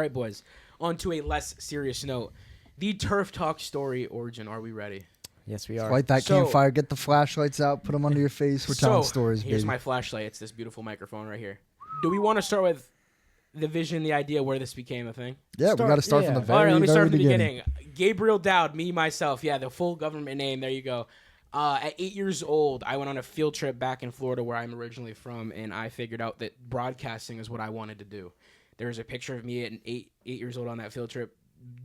All right, boys. On to a less serious note. The Turf Talk story origin. Are we ready? Yes, we are. Light that campfire. Get the flashlights out. Put them under your face. We're telling stories, here's baby. my flashlight. It's this beautiful microphone right here. Do we want to start with the vision, the idea where this became a thing? Yeah, we got to start from the very, All right, let me start from the beginning. Gabriel Dowd, me, myself. Yeah, the full government name. There you go. At 8 years old, I went on a field trip back in Florida where I'm originally from, and I figured out that broadcasting is what I wanted to do. There's a picture of me at 8 years old on that field trip,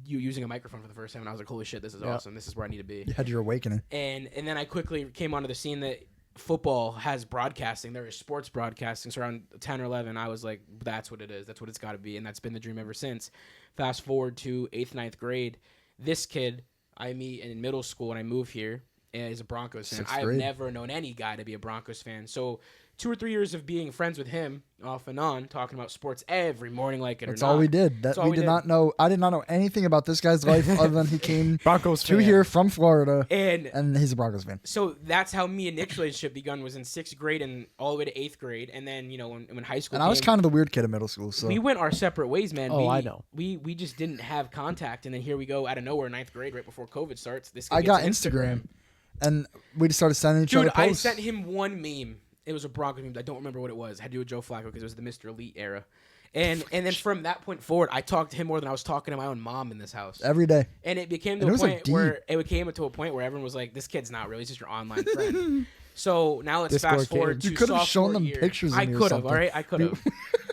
using a microphone for the first time, and I was like, holy shit, this is awesome. This is where I need to be. You had your awakening. And then I quickly came onto the scene that football has broadcasting. There is sports broadcasting. So around 10 or 11, I was like, that's what it is. That's what it's got to be, and that's been the dream ever since. Fast forward to 8th, 9th grade. This kid I meet in middle school when I move here is a Broncos fan. I've never known any guy to be a Broncos fan. So 2 or 3 years of being friends with him, off and on, talking about sports every morning, like it or not. That's all we did. We did not know. I did not know anything about this guy's life other than he came here from Florida, and he's a Broncos fan. So that's how me and Nick's relationship begun. Was in 6th grade and all the way to 8th grade, and then when high school. And I was kind of the weird kid in middle school. So we went our separate ways, man. I know. We just didn't have contact, and then here we go out of nowhere, 9th grade, right before COVID starts. I got Instagram, and we just started sending each other posts. I sent him one meme. It was a Broncos meme. I don't remember what it was. I had to do with Joe Flacco because it was the Mr. Elite era. And then from that point forward, I talked to him more than I was talking to my own mom in this house. Every day. And it became to a point where everyone was like, this kid's not really. He's just your online friend. So now let's fast forward to sophomore year. You could have shown them pictures of I could have, all right? I could have.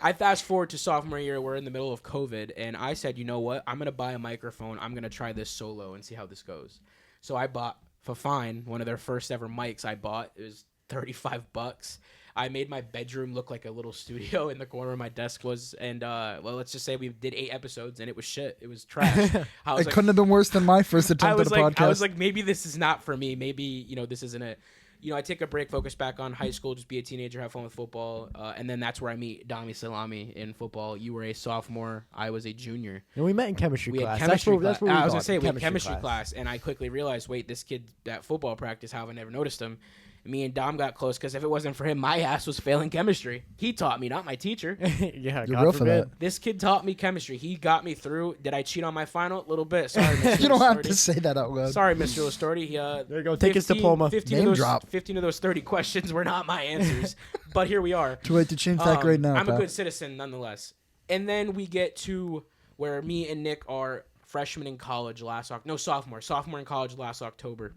I fast forward to sophomore year. We're in the middle of COVID. And I said, you know what? I'm going to buy a microphone. I'm going to try this solo and see how this goes. So I bought, for fine, one of their first ever mics I bought. It was $35. I made my bedroom look like a little studio in the corner where my desk was, and let's just say we did 8 episodes and it was shit. It was trash. It couldn't have been worse than my first attempt at a podcast. I was like, maybe this is not for me. Maybe this isn't it. I take a break, focus back on high school, just be a teenager, have fun with football, and then that's where I meet Dami Salami in football. You were a sophomore, I was a junior. And we met in chemistry class. That's where we had chemistry class, and I quickly realized, wait, this kid at football practice, how have I never noticed him? Me and Dom got close because if it wasn't for him, my ass was failing chemistry. He taught me, not my teacher. Yeah, you're real for that. This kid taught me chemistry. He got me through. Did I cheat on my final? A little bit. Sorry, Mr. You don't have to say that out loud. Sorry, Mr. Listorti. There you go. Take his diploma. 15 of those 30 questions were not my answers. But here we are. Too late to change that grade now. I'm a good citizen nonetheless. And then we get to where me and Nick are freshmen in college sophomore in college last October.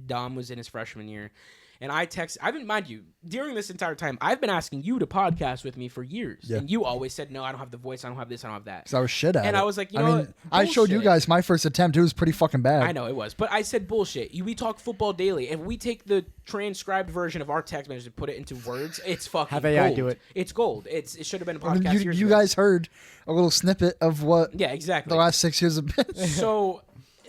Dom was in his freshman year. And mind you, during this entire time, I've been asking you to podcast with me for years. Yeah. And you always said, no, I don't have the voice, I don't have this, I don't have that. Because I was shit at it. And I was like, I showed you guys my first attempt. It was pretty fucking bad. I know it was. But I said bullshit. We talk football daily. If we take the transcribed version of our text message and put it into words, it's fucking have AI gold. Do it. It's gold. It should have been a podcast you guys heard a little snippet of what exactly the last 6 years have been. So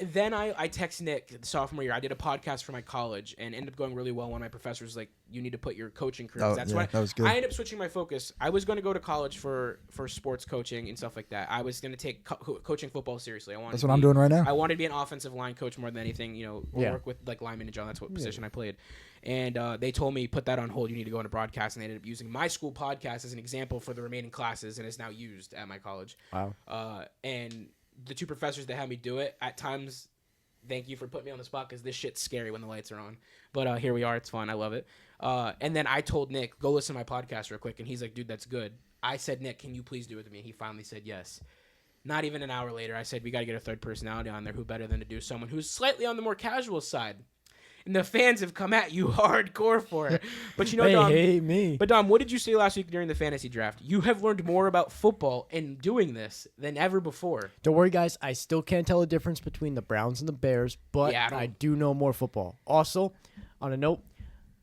then I text Nick the sophomore year. I did a podcast for my college and ended up going really well. One of my professors was like, you need to put your coaching career. That was good. I ended up switching my focus. I was going to go to college for sports coaching and stuff like that. I was going to take coaching football seriously. That's what I'm doing right now. I wanted to be an offensive line coach more than anything. Work with like linemen and John. That's what position I played. And they told me, put that on hold. You need to go into broadcast. And they ended up using my school podcast as an example for the remaining classes, and it's now used at my college. Wow. And the 2 professors that had me do it, at times, thank you for putting me on the spot because this shit's scary when the lights are on. But here we are. It's fun. I love it. And then I told Nick, go listen to my podcast real quick. And he's like, dude, that's good. I said, Nick, can you please do it with me? And he finally said yes. Not even an hour later, I said, we got to get a third personality on there. Who better than to do someone who's slightly on the more casual side? And the fans have come at you hardcore for it. But Dom, hate me. But Dom, what did you say last week during the fantasy draft? You have learned more about football in doing this than ever before. Don't worry, guys. I still can't tell the difference between the Browns and the Bears, but I do know more football. Also, on a note,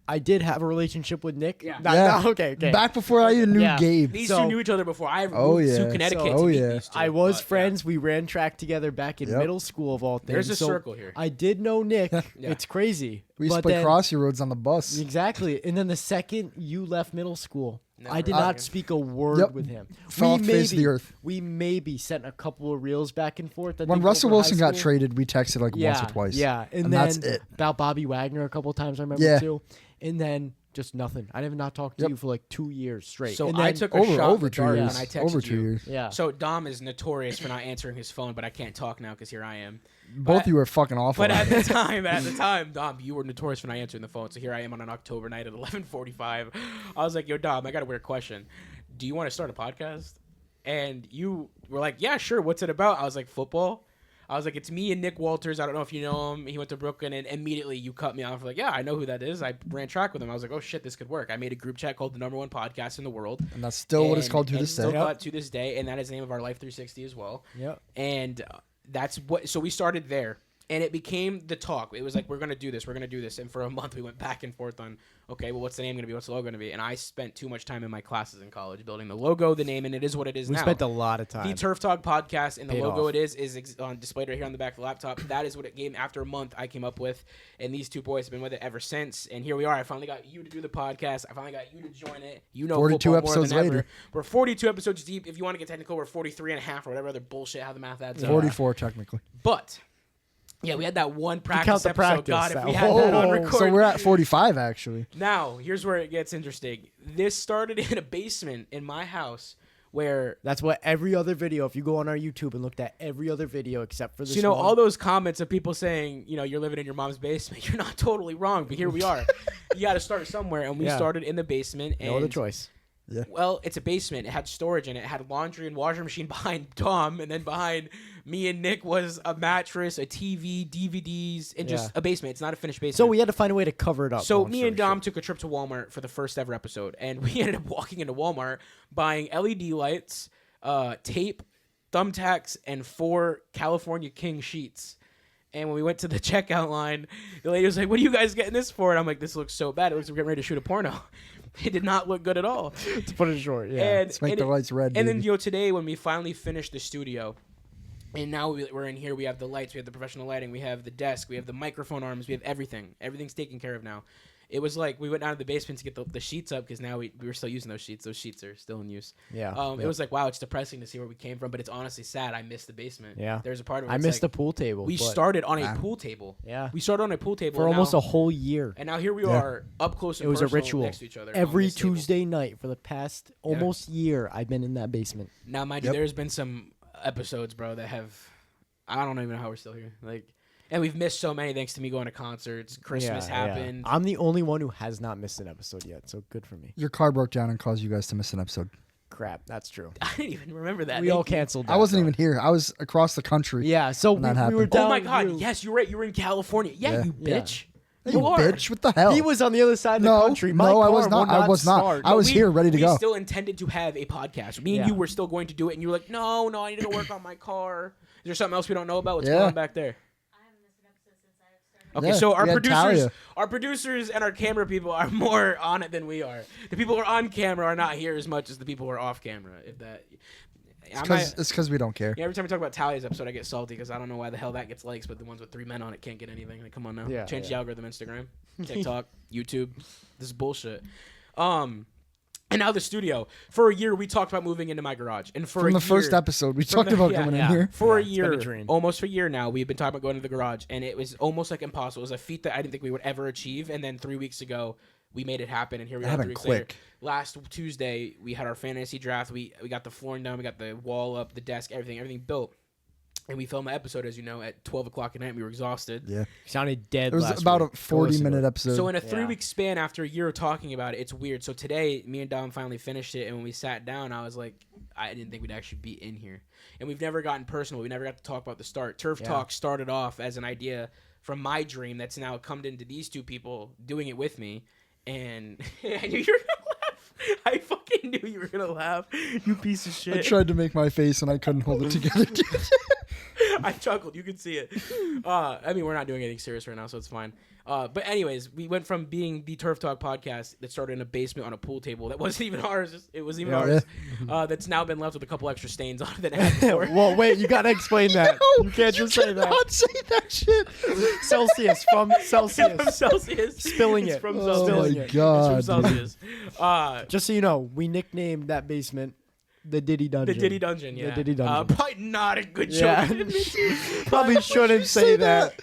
I did have a relationship with Nick. Yeah. Okay. Back before I even knew Gabe. These 2 knew each other before. I moved to Connecticut to meet these 2. I was friends. We ran track together back in middle school of all things. There's a circle here. I did know Nick. It's crazy. We used to play crossy roads on the bus. Exactly. And then the second you left middle school, I did not speak a word with him. Fell off the face of the earth. We maybe sent a couple of reels back and forth. When Russell Wilson got traded, we texted once or twice. Yeah. And then that's it. About Bobby Wagner a couple times I remember too. And then Just nothing. I have not talked to you for like 2 years straight. So and I took a shot over in the 2 dark years. when I texted Over 2 you. years. Yeah. So Dom is notorious for not answering his phone, but I can't talk now because here I am. Both of you were fucking awful. But at the time, Dom, you were notorious for not answering the phone. So here I am on an October night at 11:45. I was like, yo, Dom, I got a weird question. Do you want to start a podcast? And you were like, yeah, sure. What's it about? I was like, football. I was like, it's me and Nick Walters. I don't know if you know him. He went to Brooklyn, and immediately you cut me off. Like, yeah, I know who that is. I ran track with him. I was like, oh, shit, this could work. I made a group chat called the #1 podcast in the world. And that's still what it's called to this day. Still called to this day, and that is the name of our Life 360 as well. Yep. And that's what. So we started there, and it became the talk. It was like, we're gonna do this. We're gonna do this. And for a month, we went back and forth on, okay, well, what's the name gonna be? What's the logo gonna be? And I spent too much time in my classes in college building the logo, the name, and it is what it is We now. spent a lot of time. The Turf Talk podcast, and the Paid logo off. it is displayed right here on the back of the laptop. That is what it came after a month I came up with, and these two boys have been with it ever since. And here we are. I finally got you to do the podcast. I finally got you to join it. You know 42 football more episodes than ever. later. We're 42 episodes deep. If you want to get technical, we're 43 and a half or whatever other bullshit how the math adds up. 44 technically. But yeah, we had that one practice count the episode. practice. God, if we had that on record. So we're at 45 actually. Now, here's where it gets interesting. This started in a basement in my house where That's what every other video, if you go on our YouTube and looked at every other video except for this so, one. all those comments of people saying, you're living in your mom's basement, you're not totally wrong, but here we are. You got to start somewhere, and we started in the basement. And no other choice. Yeah. Well, it's a basement. It had storage in it. It had laundry and washer machine behind Dom, and then behind me and Nick was a mattress, a TV, DVDs, and just a basement. It's not a finished basement. So we had to find a way to cover it up. So me and Dom took a trip to Walmart for the first ever episode, and we ended up walking into Walmart, buying LED lights, tape, thumbtacks, and 4 California King sheets. And when we went to the checkout line, the lady was like, what are you guys getting this for? And I'm like, this looks so bad. It looks like we're getting ready to shoot a porno. It did not look good at all. to put it short, yeah. And, Let's make the lights red, And baby. then, today when we finally finished the studio, and now we're in here, we have the lights, we have the professional lighting, we have the desk, we have the microphone arms, we have everything. Everything's taken care of now. It was like we went down to the basement to get the sheets up because now we were still using those sheets. Those sheets are still in use. Yeah. It was like, wow, it's depressing to see where we came from, but it's honestly sad. I missed the basement. Yeah. There's a part of it. I missed the pool table. We but started on a pool table. Yeah. We started on a pool table for almost a whole year. And now here we are up close and It was a personal ritual. next to each other. on Every this table. Tuesday night for the past almost year, I've been in that basement. Now, mind you, there's been some episodes, bro, that have I don't even know how we're still here. And we've missed so many thanks to me going to concerts. Christmas happened. I'm the only one who has not missed an episode yet, so good for me. Your car broke down and caused you guys to miss an episode. Crap, that's true. I didn't even remember that. We all canceled that. I wasn't even here. I was across the country. Yeah, so when that we were happened. down. Oh my God! Yes, you're right. You were in California. Yeah, you bitch. Hey, you bitch! What the hell? He was on the other side of the country. My no, I car was not. would I was not. start. I was here, ready to go. We still intended to have a podcast. Me and you were still going to do it, and you were like, "No, I need to work on my car." Is there something else we don't know about? What's going on back there? Okay, so our producers and our camera people are more on it than we are. The people who are on camera are not here as much as the people who are off camera. If that, it's because we don't care. Yeah, every time we talk about Talia's episode, I get salty because I don't know why the hell that gets likes, but the ones with 3 men on it can't get anything. Like, come on now, change the algorithm. Instagram, TikTok, YouTube. This is bullshit. And now the studio. For a year, we talked about moving into my garage. And for From the first episode, we talked about coming in here. For a year, almost a year now, we've been talking about going to the garage. And it was almost like impossible. It was a feat that I didn't think we would ever achieve. And then 3 weeks ago, we made it happen. And here we are 3 weeks later. Last Tuesday, we had our fantasy draft. We got the flooring done. We got the wall up, the desk, everything built. And we filmed an episode, as you know, at 12 o'clock at night. We were exhausted. Yeah. Sounded dead. It was about a 40-minute episode. So in a 3-week span, after a year of talking about it, it's weird. So today, me and Dom finally finished it. And when we sat down, I was like, I didn't think we'd actually be in here. And we've never gotten personal. We never got to talk about the start. Turf Talk started off as an idea from my dream that's now come into these two people doing it with me. And I knew you were going to laugh. I fucking knew you were going to laugh. You piece of shit. I tried to make my face and I couldn't hold it together. I chuckled. You can see it. I mean, we're not doing anything serious right now, so it's fine. But anyways, we went from being the Turf Talk podcast that started in a basement on a pool table that wasn't even ours. It wasn't even ours. That's now been left with a couple extra stains on it than it had before. Well, wait, you gotta explain that. No, you can't just say that. Not say that shit. Celsius from Celsius. From Celsius. Spilling it's it. From Oh Celsius. my God. It's from Celsius. Just so you know, we nicknamed that basement the Diddy Dungeon. The Diddy Dungeon, yeah. The Diddy Dungeon. Probably not a good joke. Probably shouldn't say that.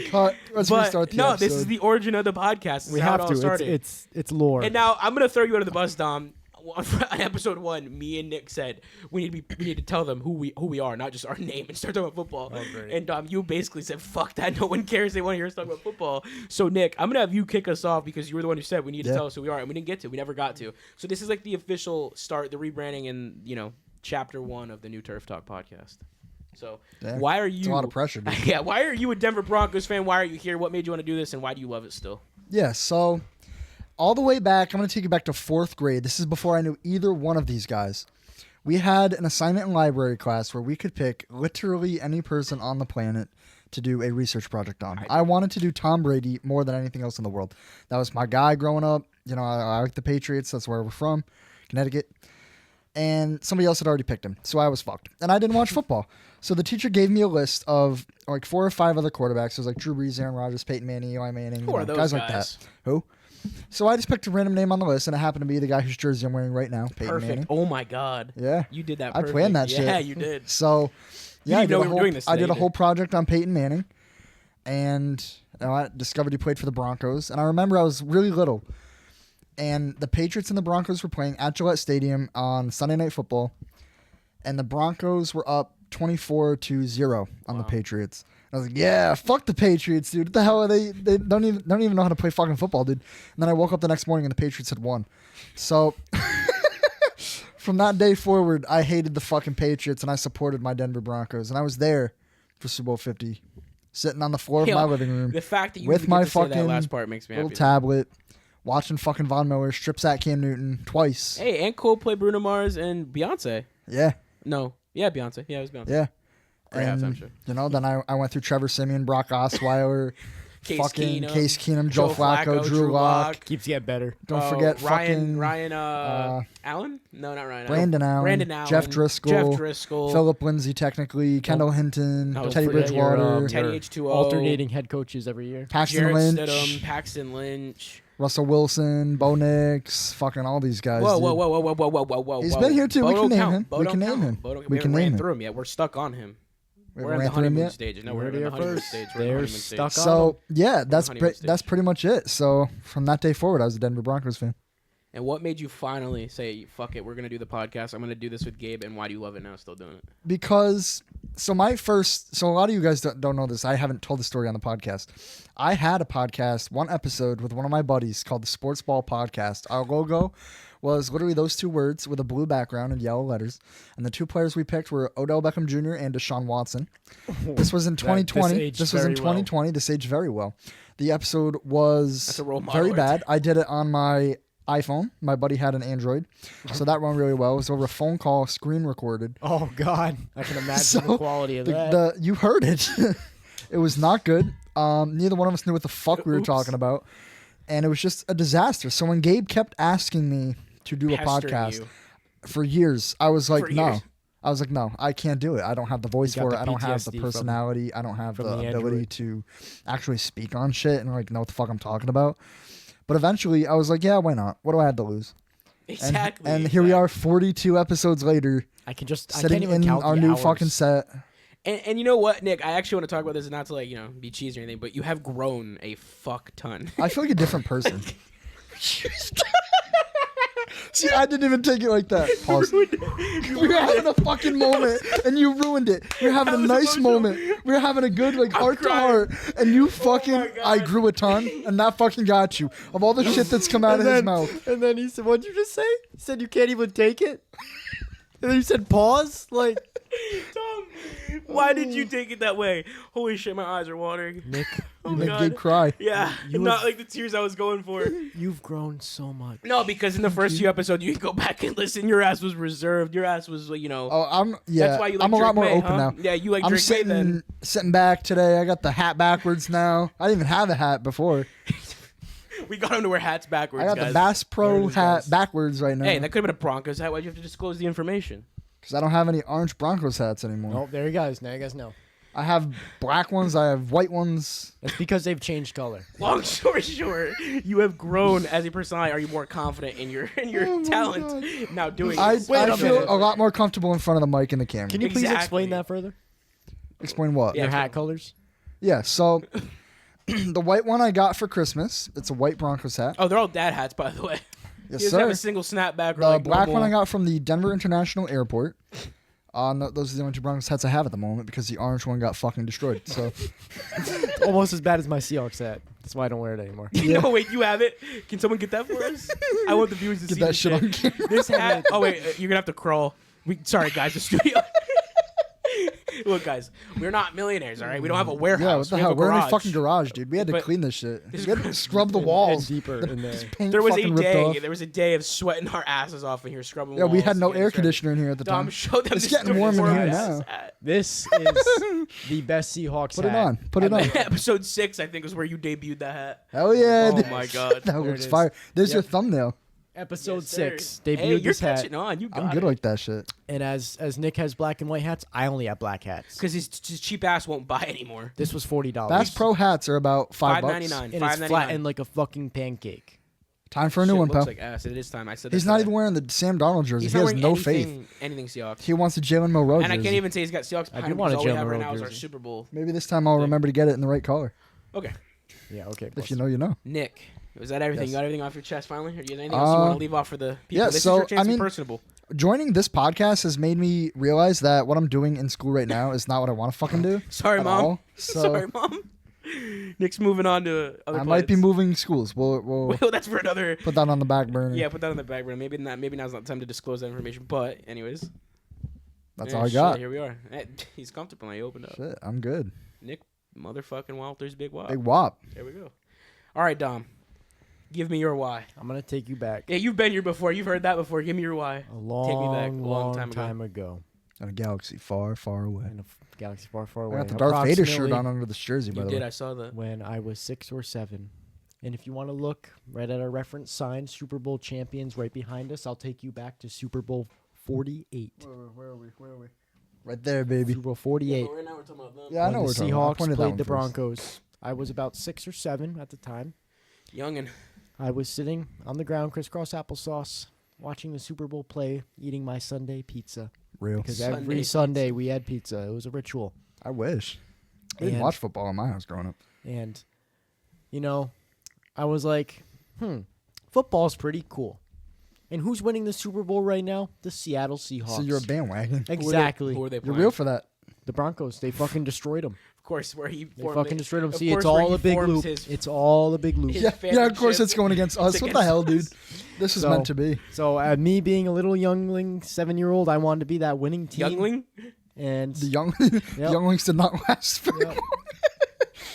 Cut. Let's restart the episode. This is the origin of the podcast. We have to. It's lore. And now I'm gonna throw you under the bus, Dom. On episode 1, me and Nick said we need to tell them who we are, not just our name, and start talking about football. Oh, great. And Dom, you basically said, "Fuck that! No one cares. They want to hear us talk about football." So Nick, I'm gonna have you kick us off because you were the one who said we need to tell us who we are, and we didn't get to. We never got to. So this is like the official start, the rebranding, and chapter 1 of the New Turf Talk podcast. So why are you? It's a lot of pressure, dude. Yeah. Why are you a Denver Broncos fan? Why are you here? What made you want to do this, and why do you love it still? Yeah. So. All the way back, I'm going to take you back to 4th grade. This is before I knew either one of these guys. We had an assignment in library class where we could pick literally any person on the planet to do a research project on. I wanted to do Tom Brady more than anything else in the world. That was my guy growing up. I like the Patriots. That's where we're from, Connecticut. And somebody else had already picked him, so I was fucked. And I didn't watch football. So the teacher gave me a list of like 4 or 5 other quarterbacks. It was like Drew Brees, Aaron Rodgers, Peyton Manning, Eli Manning. Who are those guys like that. Who? So I just picked a random name on the list, and it happened to be the guy whose jersey I'm wearing right now, Peyton Manning. Oh my God. Yeah. You did that I perfect. planned that shit. Yeah, you did. So, yeah, I did a whole project on Peyton Manning, and I discovered he played for the Broncos. And I remember I was really little, and the Patriots and the Broncos were playing at Gillette Stadium on Sunday Night Football, and the Broncos were up 24-0 on the Patriots. I was like, yeah, fuck the Patriots, dude. What the hell are they? They don't even know how to play fucking football, dude. And then I woke up the next morning and the Patriots had won. So from that day forward, I hated the fucking Patriots and I supported my Denver Broncos. And I was there for Super Bowl 50, sitting on the floor of my living room. The fact that you with my say fucking that last part makes me little happy. tablet, watching fucking Von Miller strip sack Cam Newton twice. Hey, and Coldplay, Bruno Mars, and Beyonce. Yeah. No. Yeah, Beyonce. Yeah, it was Beyonce. Yeah. Great and, halftime show. Then I went through Trevor Siemian, Brock Osweiler, Case Keenum, Joe Flacco, Drew Lock. Keeps getting better. Don't forget Ryan Allen? No, not Ryan. Brandon Allen. Jeff Driscoll. Philip Lindsay, technically. Kendall Hinton. Teddy Bridgewater. Teddy H2O. Alternating head coaches every year. Paxton Lynch. Russell Wilson, Bo Nix, fucking all these guys. Whoa. He's been here too. Bo we can name him. We can name him. We can name him. Through him yet. We're stuck on him. We're in the honeymoon stage. No, we're in the honeymoon stage. They're stuck on him. So, yeah, that's pretty much it. So, from that day forward, I was a Denver Broncos fan. And what made you finally say, fuck it, we're going to do the podcast. I'm going to do this with Gabe. And why do you love it now, still doing it? Because, so a lot of you guys don't know this. I haven't told the story on the podcast. I had a podcast, one episode with one of my buddies called the Sports Ball Podcast. Our logo was literally those 2 words with a blue background and yellow letters. And the 2 players we picked were Odell Beckham Jr. and Deshaun Watson. This was in 2020. This was in 2020. This aged very well. The episode was very bad. I did it on my iPhone. My buddy had an Android, so that ran really well. It was over a phone call, screen recorded. Oh God, I can imagine the quality of that. You heard it. It was not good. Neither one of us knew what the fuck we were talking about, and it was just a disaster. So when Gabe kept asking me to do a podcast for years, I was like, no. I was like, no, I can't do it. I don't have the voice for it. I don't have the personality. I don't have the ability to actually speak on shit and like know what the fuck I'm talking about. But eventually, I was like, yeah, why not? What do I have to lose? Exactly. And here we are 42 episodes later. Sitting in our new fucking set. And you know what, Nick? I actually want to talk about this, not to be cheesy or anything, but you have grown a fuck ton. I feel like a different person. See, I didn't even take it like that. Pause. We were having a fucking moment, and you ruined it. We were having a nice moment. We were having a good, heart to heart, and you fucking, I grew a ton, and that fucking got you. Of all the shit that's come out of his mouth. And then he said, what'd you just say? He said, you can't even take it? And then you said, pause? Tom, why did you take it that way? Holy shit, my eyes are watering. Nick, you made Gabe cry. Yeah, not like the tears I was going for. You've grown so much. No, because in the first few episodes, you can go back and listen. Your ass was reserved. Your ass was, Oh, that's why you like I'm a lot more open now. Yeah, you like I'm Drake May then. sitting back today. I got the hat backwards now. I didn't even have a hat before. We got him to wear hats backwards, I got guys. the Bass Pro hat backwards right now. Hey, that could have been a Broncos hat. Why'd you have to disclose the information? Because I don't have any orange Broncos hats anymore. Oh, there you guys. Now you guys know. I have black ones. I have white ones. That's because they've changed color. Long story short, you have grown as a personality. Are you more confident in your talent now doing this? I feel a lot more comfortable in front of the mic and the camera. Can you please explain that further? Explain what? Your hat colors? Yeah, so The white one I got for Christmas. It's a white Broncos hat. Oh, they're all dad hats, by the way. Yes, he doesn't have a single snapback. The black one I got from the Denver International Airport. No, those are the only 2 Broncos hats I have at the moment because the orange one got fucking destroyed. So It's almost as bad as my Seahawks hat. That's why I don't wear it anymore. No, wait, you have it? Can someone get that for us? I want the viewers to get see that this shit on camera. This hat. Oh wait, you're gonna have to crawl. Sorry, guys, the studio. Look, guys, we're not millionaires, all right? We don't have a warehouse. Yeah, what the hell? We're in a fucking garage, dude. We had to But clean this shit. We had to scrub the walls. Deeper in there. Paint There was a fucking ripped day. off. There was a day of sweating our asses off in here scrubbing. Yeah, we had walls no to get air us ready. conditioner in here at the Dom, time. show them. It's this getting warm in here now. This is the best Seahawks Put hat. it on. Put it on. Episode 6, I think, is where you debuted that hat. Hell yeah. Oh dude. my god. That There looks it is. fire. There's your Yep. thumbnail. Episode Yes, sir. 6. Hey, Debuted you're this hat. catching on. You got I'm good it. like that shit. And as Nick has black and white hats, I only have black hats. Because his cheap ass won't buy anymore. This was $40. Bass Pro hats are about $5. $5.99. And it's $5.99. flattened like a fucking pancake. Time for a new Shit one, looks pal. like ass. It is time. I said He's that not today. even wearing the Sam Darnold jersey. He's He not has wearing no faith. anything Seahawks. He wants a Jalen Monroe And I jersey. can't even say he's got Seahawks I behind do him want because a all we have Jalen right Monroe now is our jersey. Super Bowl. Maybe this time I'll remember to get it in the right color. Okay. Yeah, okay. If you know, you know. Nick, was that everything? Yes. You got everything off your chest finally? Or do you have anything else you want to leave off for the people? yeah, This so, is your chance I to mean- be personable. Joining this podcast has made me realize that what I'm doing in school right now is not what I want to fucking do. Sorry, at Mom. all. So Sorry, Mom. Nick's moving on to other I might be plans. moving schools. We'll Well, that's for another. put that on the back burner. Yeah, put that on the back burner. Maybe not. Maybe now's not the time to disclose that information. But anyways, That's yeah, all I shit, got. Here we are. He's comfortable. Now he opened up. Shit, I'm good. Nick, motherfucking Walters, big wop. Big wop. There we go. All right, Dom. Give me your why. I'm going to take you back Yeah, you've been here before. You've heard that before. Give me your why. a long, Take me back a long long time ago. In a galaxy far, far away. In a galaxy far, far I away. got the Darth Vader shirt Approximately on under this jersey, by You the did. way. I saw that. when I was 6 or 7. And if you want to look right at our reference sign, Super Bowl champions right behind us, I'll take you back to Super Bowl 48. Where are we? Right there, baby. Super Bowl 48. right now we're talking about them. Yeah, I know when we're the talking about. I Seahawks pointed that played one the first. Broncos. I was about 6 or 7 at the time. Youngin. I was sitting on the ground, crisscross applesauce, watching the Super Bowl play, eating my Sunday pizza. Real. Because Sunday every pizza. Sunday we had pizza. It was a ritual. I wish. I didn't And- watch football in my house growing up. And, you know, I was like, football's pretty cool. And who's winning the Super Bowl right now? The Seattle Seahawks. So you're a bandwagon. Exactly. Who are they You're playing? real for that. The Broncos. They fucking destroyed them. Of course, where he They formed fucking it. destroyed them. Of See, course, it's where all he a big forms loop. his- It's all a big loop. his Yeah, of course fanship. it's going against us. It's What the against hell, us. dude? This is So- meant to be. So, me being a little youngling, 7-year-old, I wanted to be that winning team. Youngling? And The younglings did not last very Yep. long.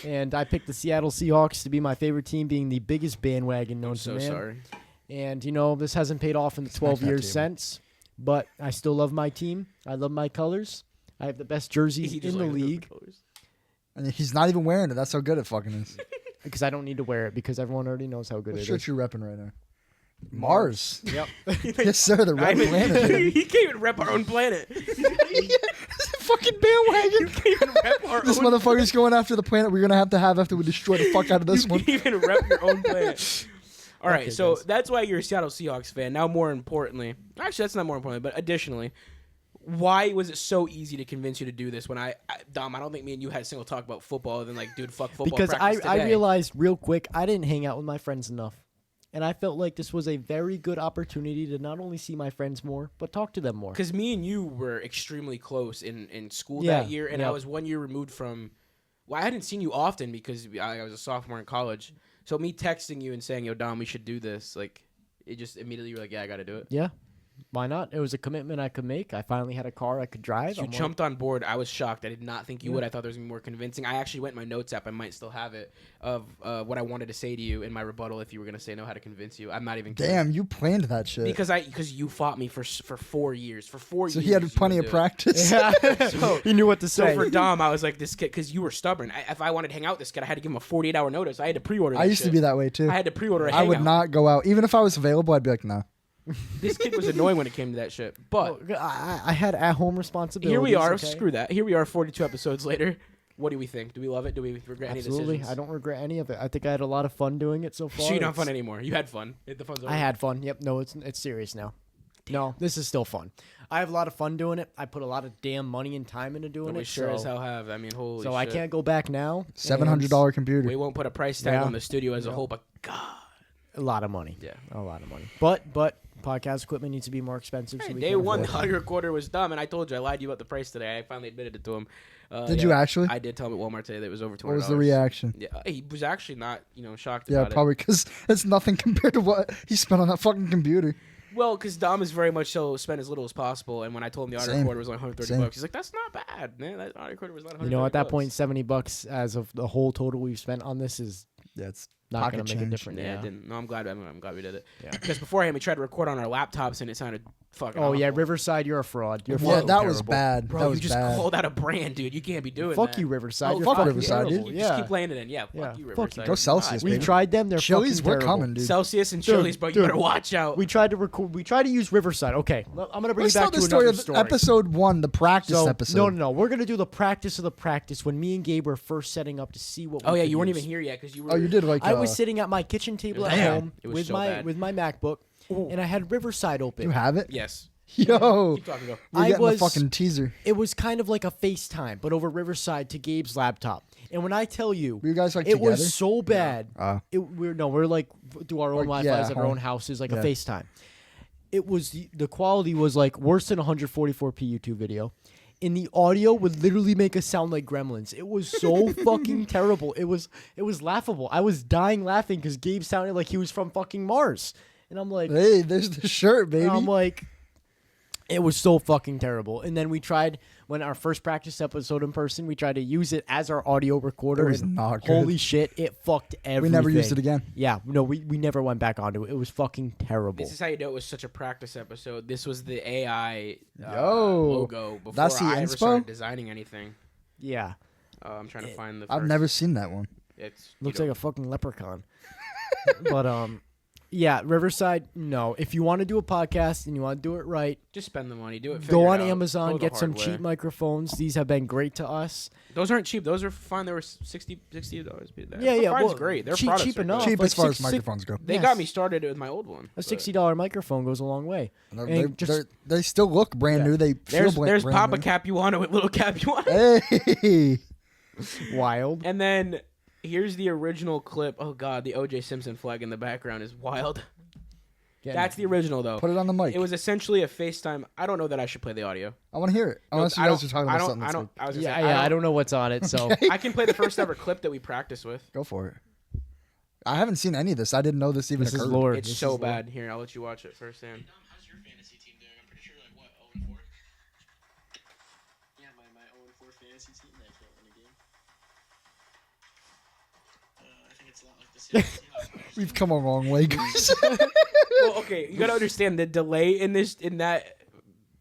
and I picked the Seattle Seahawks to be my favorite team, being the biggest bandwagon known I'm to so man. sorry. And, you know, this hasn't paid off in the 12 that years table. since, but I still love my team. I love my colors. I have the best jerseys He just in the likes league colors. And he's not even wearing it. That's how good it fucking is. because I don't need to wear it because everyone already knows how good What it shirt is. you repping right now? Mars. Yep. Yes, sir. The I red mean, planet. baby. he can't even rep our own planet. Fucking bandwagon. Can't even rep our This own motherfucker's going after the planet we're gonna have after we destroy the fuck out of this you one. can't even rep your own planet. All right, Okay, so guys. that's why you're a Seattle Seahawks fan. Now, more importantly, actually, that's not more importantly, but additionally, why was it so easy to convince you to do this? When Dom, I don't think me and you had a single talk about football other than like, dude, fuck football. Because practice I today. realized real quick I didn't hang out with my friends enough. And I felt like this was a very good opportunity to not only see my friends more, but talk to them more. Because me and you were extremely close in school Yeah, that year, and I yeah. was 1 year removed from. Well, I hadn't seen you often because I was a sophomore in college. So me texting you and saying, "Yo, Dom, we should do this," like, it just immediately you're like, "Yeah, I got to do it." Yeah. Why not? It was a commitment I could make. I finally had a car I could drive. You I'm like, jumped on board. I was shocked. I did not think you Yeah. would. I thought there was gonna be more convincing. I actually went in my notes app. I might still have it of what I wanted to say to you in my rebuttal if you were gonna say no, how to convince you. I'm not even kidding. Damn, you planned that shit. Because you fought me for 4 years. For 4 So years. he had you plenty would of do it. practice. Yeah. So- he knew what to So say. for Dom, I was like, this kid, because you were stubborn. If I wanted to hang out with this kid, I had to give him a 48-hour notice. I had to pre-order that I used to shit. be that way too. I had to pre-order a I would hangout. not go out. Even if I was available, I'd be like, nah. This kid was annoying when it came to that shit. But I had at-home responsibilities. here we are. okay? Screw that. Here we are 42 episodes later. What do we think? Do we love it? Do we regret Absolutely. any decisions? I don't regret any of it. I think I had a lot of fun doing it so far. So you don't have It's- fun anymore. You had fun. The fun's over. I had fun. Yep. No, it's serious now. No, this is still fun. I have a lot of fun doing it. I put a lot of damn money and time into doing We it. sure as hell have. I mean, holy So shit. I can't go back now. $700 computer. We won't put a price tag on the studio as a whole, but God. A lot of money. Yeah. A lot of money. But podcast equipment needs to be more expensive. So we Day can one, afford the it. audio recorder was dumb, and I told you I lied to you about the price today. I finally admitted it to him. Did you actually? I did tell him at Walmart today that it was over $200. What was the reaction? Yeah, he was actually not, shocked Yeah, about probably because it's nothing compared to what he spent on that fucking computer. it. Well, because Dom is very much so spend as little as possible, and when I told him the audio Same. recorder was like $130, Same. he's like, "That's not bad, man. That audio recorder was not $130." You know, at that point, $70 as of the whole total we've spent on this is Yeah, it's not pocket going to make a change. difference. Yeah, it didn't. No, I'm glad we did it. Yeah. Because beforehand we tried to record on our laptops and it sounded fucking. Oh, yeah, awful. Riverside, you're a fraud. You're Yeah, fucking that was terrible. bad. Bro, that you was just bad. called out a brand, dude. You can't be doing Fuck that. you, Riverside. Oh, You're fuck fucking Riverside, dude. terrible. You just Yeah. keep laying it in. Yeah, fuck Yeah, you, fuck Riverside. you. Go Celsius, We baby. tried them. They're Chili's, fucking we're terrible. coming, dude. Celsius and Dude, Chili's, bro. You dude. better watch out. We tried to record. We tried to use Riverside. Okay, I'm gonna bring Let's you tell back the to story another of story. episode 1, the practice So, episode. No. We're gonna do the practice of the practice when me and Gabe were first setting up to see what. Oh we yeah, could you weren't use. even here yet because you were. Oh, you did like. I was sitting at my kitchen table at Damn. home It was with so my bad. with my MacBook, and I had Riverside open. You have it? Yes. Yo, Keep talking. Go. we're I getting was- the fucking teaser. It was kind of like a FaceTime, but over Riverside to Gabe's laptop. And when I tell you, Were you guys like it together? was so bad. We're like do our own Like, Wi-Fi's yeah, at our own home. houses, like Yeah. a FaceTime. It was the quality was like worse than 144p YouTube video. And the audio would literally make us sound like gremlins. It was so fucking terrible. It was laughable. I was dying laughing because Gabe sounded like he was from fucking Mars. And I'm like, Hey, there's the shirt, baby. and I'm like, it was so fucking terrible. And then we tried, when our first practice episode in person, we tried to use it as our audio recorder. It was and not good. holy shit, it fucked everything. We never used it again. Yeah, no, we never went back onto it. It was fucking terrible. This is how you know it was such a practice episode. This was the AI Yo, logo before that's the I ever inspo? started designing anything. Yeah, I'm trying to find the. I've never seen that one. It's looks like a fucking leprechaun. But yeah, Riverside. No, if you want to do a podcast and you want to do it right, just spend the money. Do it. go figure on it out. Amazon, Go the get some hard way. cheap microphones. These have been great to us. Those aren't cheap. Those are fine. They were $60. Yeah. Mine's Well, great. Their cheap products are enough. great. Cheap like as far as six- microphones go. They Yes. got me started with my old one. A but $60 microphone goes a long way. And just- They still look brand Yeah. new. They feel There's brand Papa new. Capuano with little Capuano. Hey, Wild. And then here's the original clip. Oh god, the O.J. Simpson flag in the background is wild. That's the original though. put it on the mic. It was essentially a FaceTime. I don't know that I should play the audio. I want to hear it. Unless you I guys don't- are talking I about don't- something. I That's don't. good. I was gonna Yeah, say, I don't know what's on it, so I can play the first ever clip that we practiced with. Go for it. I haven't seen any of this. I didn't know this even this is occurred. Lord. It's This so is Lord. bad. Here, I'll let you watch it firsthand. Dom, how's your fantasy team doing? I'm pretty sure like what, 0-4? Yeah, my 0-4 fantasy team. I can't win a game. I think it's a lot like the Seahawks. We've come a long way, guys. Well, okay, you gotta understand the delay in that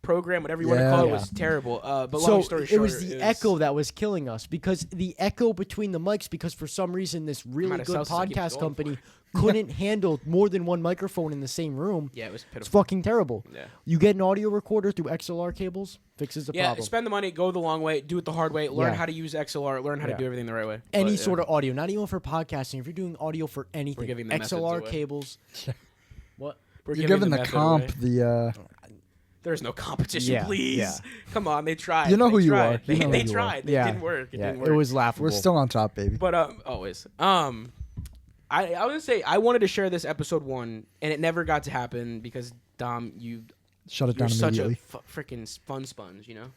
program, whatever you want to Yeah. call it, Yeah. was terrible. But So long story short, it was the echo that was killing us because the echo between the mics, because for some reason this really Amount of good Celsius I keep podcast going company couldn't handle more than one microphone in the same room. Yeah, it was It's pitiful. fucking terrible. Yeah. You get an audio recorder through XLR cables, fixes the Yeah, problem. spend the money, go the long way, do it the hard way, learn Yeah. how to use XLR, learn how Yeah. to do everything the right way. Any But, yeah. sort of audio, not even for podcasting. If you're doing audio for anything, giving the methods XLR away. cables. What? We're You're giving the method comp away. the. There's no competition, Yeah, please. yeah. Come on, they tried. You know They who you tried. are. You They, know who they you are. tried. It Yeah. didn't work. It Yeah, didn't work. it was laughable. We're still on top, baby. But always. I was gonna say I wanted to share this episode 1, and it never got to happen because Dom, Shut it you're down such a immediately. freaking fun sponge, you know.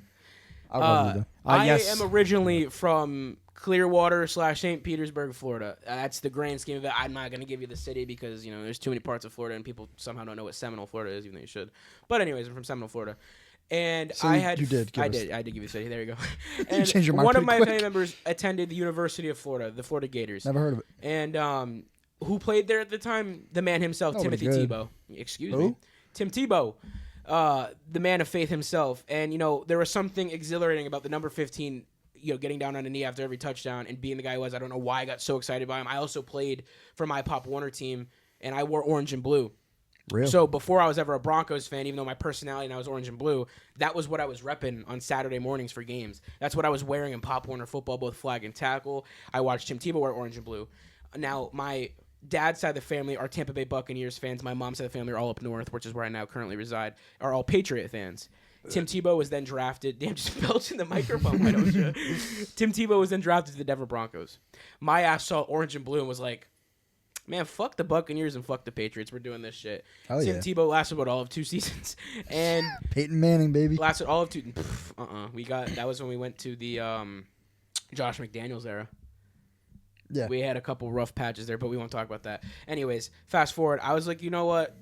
I love you, though. I yes. am originally from Clearwater / St. Petersburg, Florida. That's the grand scheme of it. I'm not gonna give you the city because there's too many parts of Florida and people somehow don't know what Seminole, Florida is, even though you should. But anyways, I'm from Seminole, Florida. And So I you- had you did give I us- did give you the city. There you go. And changed your mind one of pretty my quick. family members attended the University of Florida, the Florida Gators. Never heard of it. And who played there at the time? The man himself, Nobody Timothy good. Tebow. Excuse Who? me. Tim Tebow, the man of faith himself. And, there was something exhilarating about the number 15, getting down on a knee after every touchdown and being the guy he was. I don't know why I got so excited by him. I also played for my Pop Warner team, and I wore orange and blue. Real. So before I was ever a Broncos fan, even though my personality and I was orange and blue, that was what I was repping on Saturday mornings for games. That's what I was wearing in Pop Warner football, both flag and tackle. I watched Tim Tebow wear orange and blue. Now, my dad's side of the family are Tampa Bay Buccaneers fans. My mom's side of the family are all up north, which is where I now currently reside, are all Patriot fans. Tim Tebow was then drafted. Damn, just belched in the microphone. Why don't you? Tim Tebow was then drafted to the Denver Broncos. My ass saw orange and blue and was like, man, fuck the Buccaneers and fuck the Patriots. We're doing this shit. Hell Tim yeah. Tebow lasted about all of 2 seasons. And Peyton Manning, baby. lasted all of 2. That was when we went to the Josh McDaniels era. Yeah. We had a couple rough patches there, but we won't talk about that. Anyways, fast forward. I was like, you know what?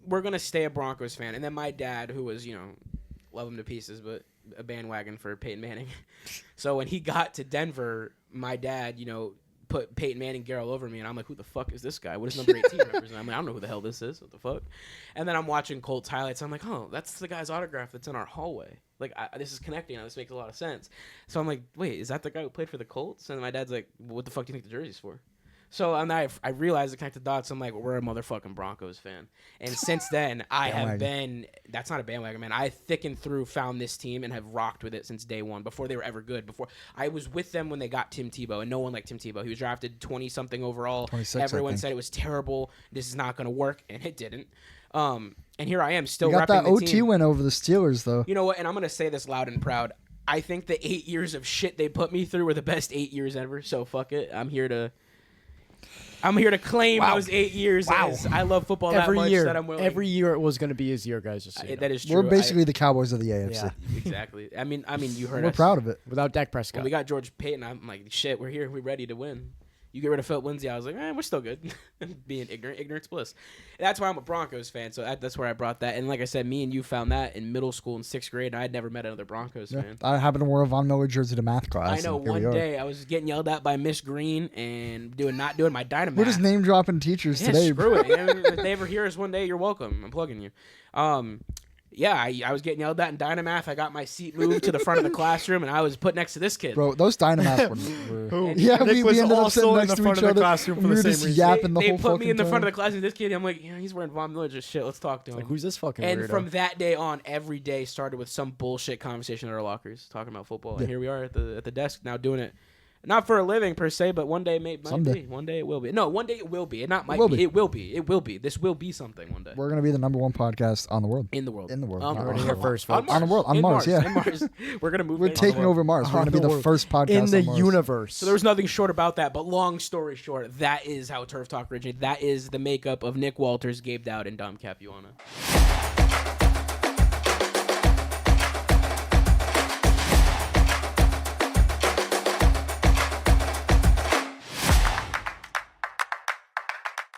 We're going to stay a Broncos fan. And then my dad, who was, love him to pieces, but a bandwagon for Peyton Manning. So when he got to Denver, my dad, put Peyton Manning Gear all over me, and I'm like, who the fuck is this guy? What does number 18 represent? I'm like, I don't know who the hell this is. What the fuck? And then I'm watching Colts highlights. I'm like, oh, that's the guy's autograph that's in our hallway. Like, this is connecting. This makes a lot of sense. So I'm like, wait, is that the guy who played for the Colts? And my dad's like, what the fuck do you think the jersey's for? So and I realized, I connected dots. I'm like, we're a motherfucking Broncos fan. And since then, I have been, that's not a bandwagon, man. I thickened through, found this team, and have rocked with it since day one, before they were ever good. Before I was with them when they got Tim Tebow, and no one liked Tim Tebow. He was drafted 20-something overall. 26, Everyone said it was terrible. This is not going to work, and it didn't. And here I am, still You got that repping the OT team. win over the Steelers, though. You know what? And I'm going to say this loud and proud. I think the 8 years of shit they put me through were the best 8 years ever, so fuck it. I'm here to claim those 8 years. As I love football Every that much year, that I'm willing. every year it was going to be his year, guys. Just so you know. That is true. We're basically the Cowboys of the AFC. Yeah. Exactly. I mean, you heard We're us. proud of it. Without Dak Prescott. When we got George Payton, I'm like, shit, we're here. We're ready to win. You get rid of Philip Lindsay, I was like, we're still good. Being ignorant. Ignorance bliss. That's why I'm a Broncos fan, so that's where I brought that. And like I said, me and you found that in middle school in 6th grade, and I had never met another Broncos fan. I happened to wear a Von Miller jersey to math class. I know. and here One we are. day I was getting yelled at by Miss Green and not doing my Dynamath. We're just name dropping teachers Yeah, today. screw it. If they ever hear us one day, you're welcome. I'm plugging you. Yeah, I was getting yelled at in Dynamath. I got my seat moved to the front of the classroom, and I was put next to this kid. Bro, those Dynamaths were And yeah, Nick we was ended up also sitting in next the to front each of the other. classroom for we the were same just reason. yapping the they whole put me in the fucking front of time. the class, and this kid, I'm like, he's wearing Von Miller, just shit. Let's talk to him. Like, who's this fucking And weirdo? from that day on, every day started with some bullshit conversation at our lockers talking about football. And here we are at the desk now doing it. Not for a living per se, but one day might Someday. be. One day it will be. No, one day it will be. It not might will be. be. It will be. It will be. This will be something one day. We're gonna be the #1 podcast on the world. In the world. In the world. On Not Mars. on Here the first, On folks. Mars. On the world. On In Mars, yeah. In Mars. We're gonna move. We're in. taking over Mars. We're On gonna be the the world. first podcast in the on Mars. universe. So there was nothing short about that, but long story short, that is how Turf Talk originated. That is the makeup of Nick Walters, Gabe Dowd, and Dom Capuana.